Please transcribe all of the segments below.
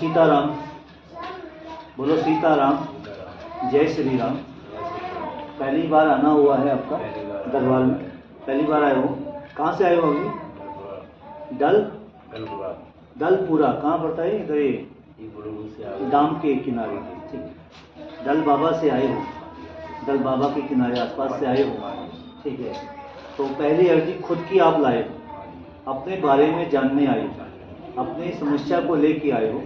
सीताराम, बोलो सीताराम, जय श्री राम। पहली बार आना हुआ है आपका दरबार में, पहली बार आए हो। कहाँ से आए हो अभी? दलपुरा कहाँ पड़ता है? इधर ये डाम के किनारे। ठीक, दल बाबा से आए हो, दल बाबा के किनारे आसपास से आए हो। ठीक है, तो पहली अर्जी खुद की आप लाए हो, अपने बारे में जानने आए हो, अपनी समस्या को लेके आए हो।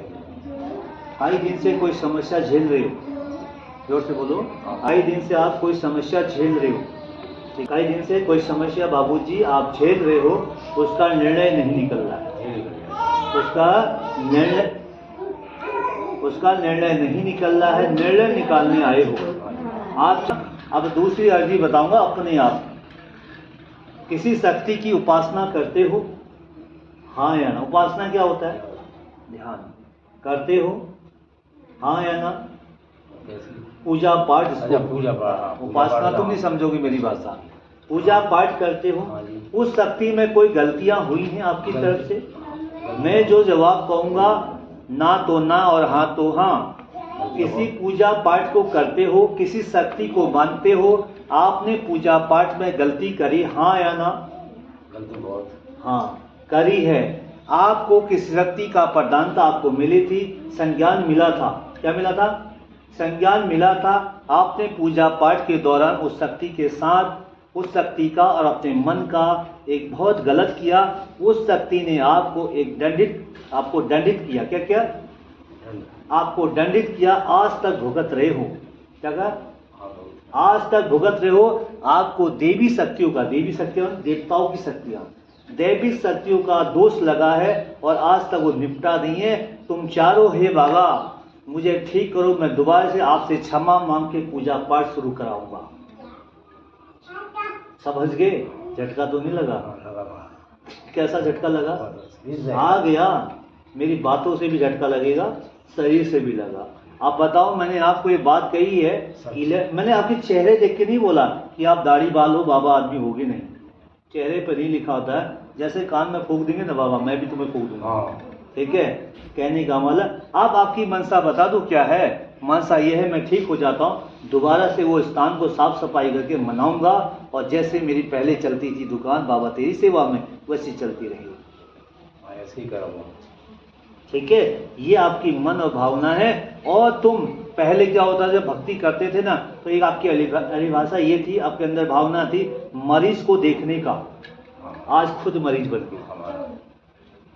आई दिन से कोई समस्या झेल रहे हो, जोर से बोलो। आई दिन से आप कोई समस्या झेल रहे हो। ठीक, आई दिन से कोई समस्या बाबूजी आप झेल रहे हो, उसका निर्णय नहीं निकल रहा है, उसका निर्णय नहीं निकल रहा है, निर्णय निकालने आए हो आप। अब दूसरी अर्जी बताऊंगा अपने आप। किसी शक्ति की उपासना करते हो, हाँ या ना? उपासना क्या होता है? ध्यान करते हो, हाँ या ना? पूजा पाठ, पूजा पाठ। उपासना तुम नहीं समझोगे मेरी भाषा। पूजा पाठ करते हो, उस शक्ति में कोई गलतियां हुई हैं आपकी तरफ से? मैं जो जवाब कहूंगा ना तो ना और हाँ तो हाँ। किसी पूजा पाठ को करते हो, किसी शक्ति को मानते हो, आपने पूजा पाठ में गलती करी, हाँ या ना? गलती बहुत, हाँ करी है। आपको किस शक्ति का प्रधानता आपको मिली थी, संज्ञान मिला था। क्या मिला था? संज्ञान मिला था। आपने पूजा पाठ के दौरान उस शक्ति के साथ, उस शक्ति का और अपने मन का एक बहुत गलत किया। उस शक्ति ने आपको आपको दंडित किया। क्या किया? आपको दंडित किया। आज तक भुगत रहे हो। क्या कहा? आज तक भुगत रहे हो। आपको देवी शक्तियों का, देवी शक्तियां देवताओं की शक्तियां, दैवी शक्तियों का दोष लगा है और आज तक वो निपटा नहीं है। तुम चारों, हे बाबा मुझे ठीक करो, मैं दोबारा से आपसे क्षमा मांग के पूजा पाठ शुरू कराऊंगा। समझ गए? झटका तो नहीं लगा? कैसा झटका लगा? आ गया। मेरी बातों से भी झटका लगेगा, शरीर से भी लगा। आप बताओ, मैंने आपको ये बात कही है कि मैंने आपके चेहरे देख के नहीं बोला कि आप दाढ़ी बाल हो बाबा आदमी होगे, नहीं। चेहरे पर ही लिखा होता है। जैसे कान में फूंक देंगे ना बाबा, मैं भी तुम्हें फूंक दूंगा। ठीक है, कहने का मतलब। अब आपकी मनसा बता दो क्या है? मनसा ये है, मैं ठीक हो जाता हूँ, दोबारा से वो स्थान को साफ सफाई करके मनाऊंगा और जैसे मेरी पहले चलती थी दुकान बाबा तेरी सेवा में, वैसी चलती रहेगी। ऐसे ही करूँगा। ठीक है, ये आपकी मन और भावना है। और तुम पहले क्या होता था, जब भक्ति करते थे ना, तो एक आपकी अभिभाषा ये थी, आपके अंदर भावना थी मरीज को देखने का। आज खुद मरीज बन गए।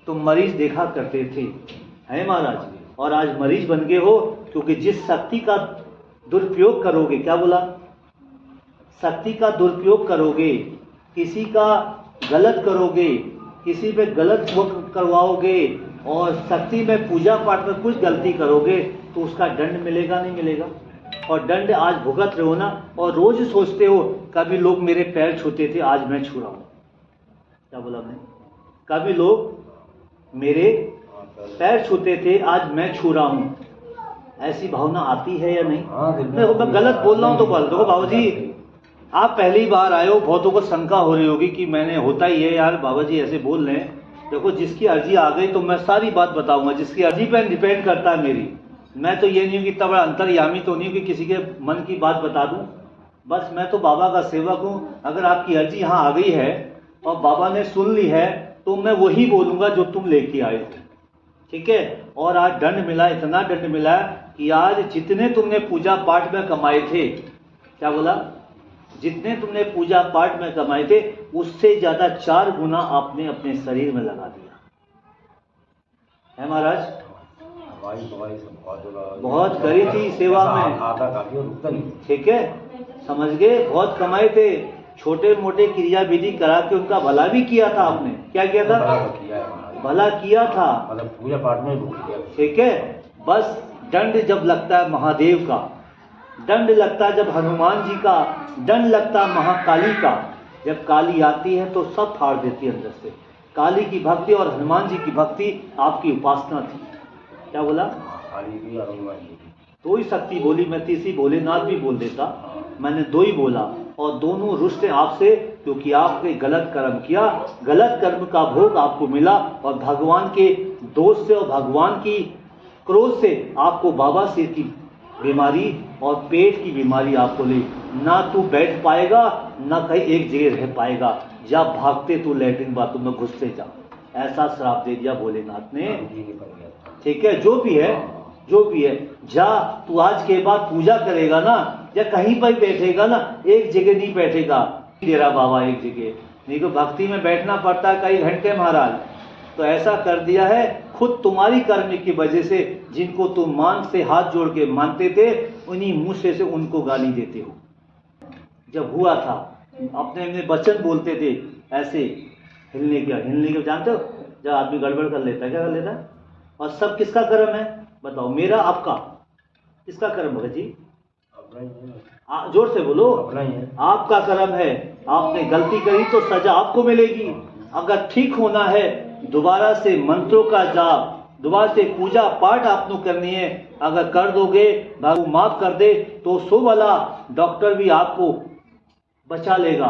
तुम मरीज देखा करते थे, है महाराज, और आज मरीज बन गए हो। क्योंकि जिस शक्ति का दुरुपयोग करोगे, क्या बोला? शक्ति का दुरुपयोग करोगे, किसी का गलत करोगे, किसी पे गलत करवाओगे और शक्ति में पूजा पाठ में कुछ गलती करोगे, तो उसका दंड मिलेगा नहीं मिलेगा? और दंड आज भुगत रहे हो ना। और रोज सोचते हो, कभी लोग मेरे पैर छूते थे, आज मैं छू रहा हूँ। क्या बोला आपने? कभी लोग मेरे पैर छूते थे, आज मैं छू रहा हूँ। ऐसी भावना आती है या नहीं? मैं गलत बोल रहा हूँ तो बोल दो। बाबा जी आप पहली बार आए हो, बहुतों को शंका हो रही होगी कि मैंने, होता ही है यार बाबा जी ऐसे बोल रहे हैं। देखो, जिसकी अर्जी आ गई तो मैं सारी बात बताऊंगा, जिसकी अर्जी पर डिपेंड करता है मेरी। मैं तो ये नहीं हूँ कि इतना बड़ा अंतर्यामी तो नहीं हूँ कि किसी के मन की बात बता दूँ। बस मैं तो बाबा का सेवक हूँ। अगर आपकी अर्जी यहाँ आ गई है और बाबा ने सुन ली है, तो मैं वही बोलूँगा जो तुम लेके आए हो। ठीक है, और आज दंड मिला, इतना दंड मिला कि आज जितने तुमने पूजा पाठ में कमाए थे, क्या बोला? जितने तुमने पूजा पाठ में कमाए थे, उससे ज्यादा 4 गुना आपने अपने शरीर में लगा दिया है महाराज। बहुत करी थी सेवा में। ठीक है, समझ गए? बहुत कमाए थे, छोटे मोटे क्रिया विधि करा के उनका भला भी किया था आपने। क्या किया था? भला किया था, मतलब पूजा पाठ में। ठीक है, बस दंड जब लगता है महादेव का, दंड लगता है जब हनुमान जी का, दंड लगता है महाकाली का। जब काली आती है तो सब फाड़ देती है अंदर से। काली की भक्ति और हनुमान जी की भक्ति आपकी उपासना थी। क्या बोला? काली की और हनुमान जी की 2 ही शक्ति बोली, मैं तीसरी भोलेनाथ भी बोल देता। मैंने 2 ही बोला और दोनों रुष्ट हैं आपसे, क्योंकि आपने गलत कर्म किया। गलत कर्म का भोग आपको मिला और भगवान के दोष से और भगवान की क्रोध से आपको बवासीर की बीमारी और पेट की बीमारी आपको ले, ना तू बैठ पाएगा ना कहीं एक जगह रह पाएगा, जा भागते तू लैट्रिन बाथरूम में घुसते जा। ऐसा श्राप दे दिया भोलेनाथ ने। जी निकल गया था। ठीक है, जो भी है, जो भी है, जा तू आज के बाद पूजा करेगा ना, या कहीं पर बैठेगा ना, एक जगह नहीं बैठेगा तेरा बाबा, एक जगह नहीं तो भक्ति में बैठना पड़ता है कई घंटे महाराज। तो ऐसा कर दिया है, खुद तुम्हारी कर्म की वजह से जिनको तुम मान से हाथ जोड़ के मानते थे, उन्हीं मुंह से उनको गाली देते हो। जब हुआ था अपने अपने वचन बोलते थे ऐसे, हिलने के जानते हो, जब आदमी गड़बड़ कर लेता है, क्या कर लेता है? और सब किसका कर्म है बताओ, मेरा आपका? किसका कर्म है जी? अपना ही है। जोर से बोलो। अपना ही है। आपका कर्म है। आपने गलती करी तो सजा आपको मिलेगी। अगर ठीक होना है, दोबारा से मंत्रों का जाप, दोबारा से पूजा पाठ आपको करनी है, अगर कर दोगे, भगवान माफ कर दे, तो सो वाला डॉक्टर भी आपको बचा लेगा।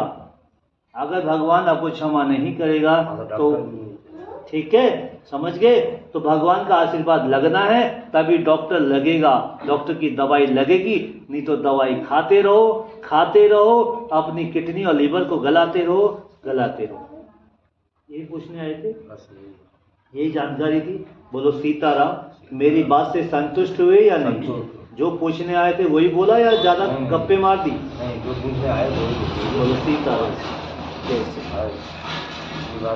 अगर भगवान आपको क्षमा नहीं करेगा तो ठीक है, समझ गए? तो भगवान का आशीर्वाद लगना है तभी डॉक्टर लगेगा, डॉक्टर की दवाई लगेगी, नहीं तो दवाई खाते रहो, अपनी किडनी और लीवर को गलाते रहो। यही पूछने आए थे, बस यही जानकारी थी। बोलो सीताराम। मेरी बात से संतुष्ट हुए या नहीं? संतुष्ट। जो पूछने आए थे वही बोला या ज्यादा नहीं। गप्पे मार दी? नहीं, जो दूसरे आए वो बोलो सीताराम। जय श्री राम। ये बात